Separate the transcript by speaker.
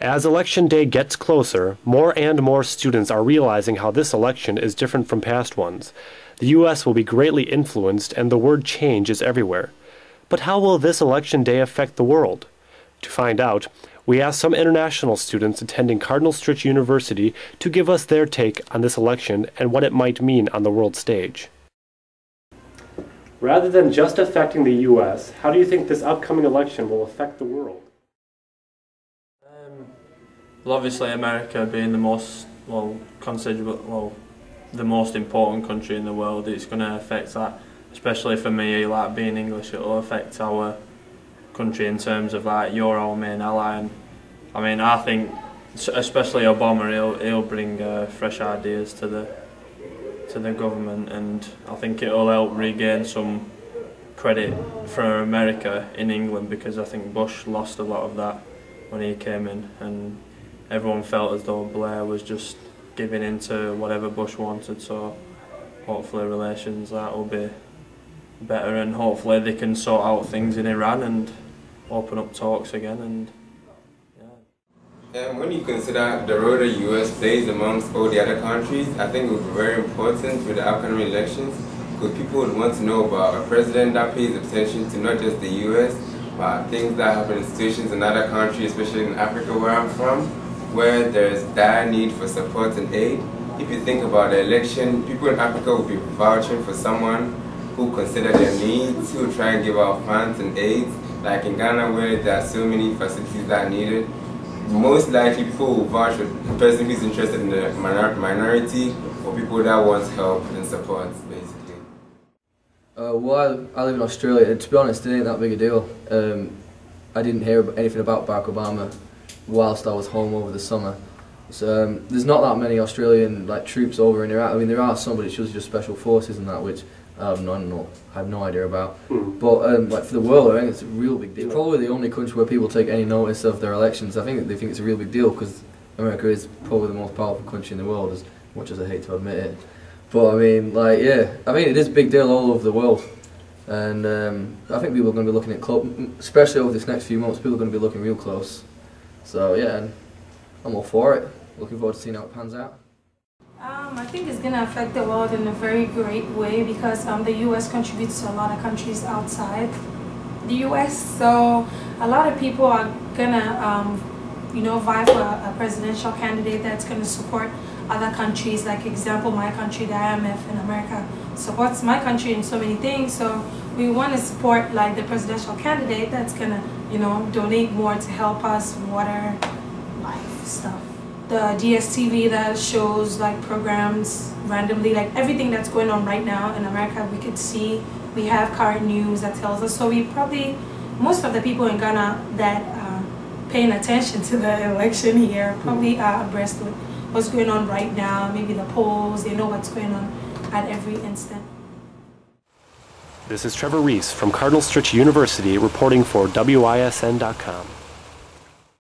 Speaker 1: As election day gets closer, more and more students are realizing how this election is different from past ones. The U.S. will be greatly influenced, and the word change is everywhere. But how will this election day affect the world? To find out, we asked some international students attending Cardinal Stritch University to give us their take on this election and what it might mean on the world stage. Rather than just affecting the U.S., how do you think this upcoming election will affect the world?
Speaker 2: Well, obviously America being the most, the most important country in the world, it's going to affect that, especially for me, like being English, it will affect our country in terms of like you're our main ally. And I mean, I think especially Obama, he'll bring fresh ideas to the government, and I think it will help regain some credit for America in England, because I think Bush lost a lot of that when he came in, and everyone felt as though Blair was just giving in to whatever Bush wanted. So hopefully relations that will be better, and hopefully they can sort out things in Iran and open up talks again. And
Speaker 3: when you consider the role the US plays amongst all the other countries, I think it would be very important with the upcoming elections, because people would want to know about a president that pays attention to not just the US, but things that happen in situations in other countries, especially in Africa where I'm from, where there's dire need for support and aid. If you think about the election, people in Africa will be vouching for someone who consider their needs, who will try and give out funds and aids. Like in Ghana, where there are so many facilities that are needed, most likely people will vouch for the person who is interested in the minority, or people that want help and support, basically.
Speaker 4: Well, I live in Australia, and to be honest, it ain't that big a deal. I didn't hear anything about Barack Obama whilst I was home over the summer. So there's not that many Australian troops over in Iraq. I mean, there are some, but it's just special forces and that, which I have no idea about. But for the world, I think it's a real big deal. It's probably the only country where people take any notice of their elections. I think they think it's a real big deal because America is probably the most powerful country in the world, as much as I hate to admit it. But I mean, yeah, I mean, it is a big deal all over the world. And I think people are going to be looking at especially over this next few months, people are going to be looking real close. So yeah, and I'm all for it. Looking forward to seeing how it pans out.
Speaker 5: I think it's going to affect the world in a very great way, because the U.S. contributes to a lot of countries outside the U.S. So a lot of people are going to, vie for a presidential candidate that's going to support other countries. Like example, my country, the IMF in America, supports my country in so many things. So we want to support the presidential candidate that's going to, donate more to help us water, life stuff. The DSTV that shows programs randomly, everything that's going on right now in America, we could see. We have current news that tells us. So we probably, most of the people in Ghana that are paying attention to the election here probably are abreast with what's going on right now, maybe the polls, they know what's going on at every instant.
Speaker 1: This is Trevor Reese from Cardinal Stritch University reporting for WISN.com.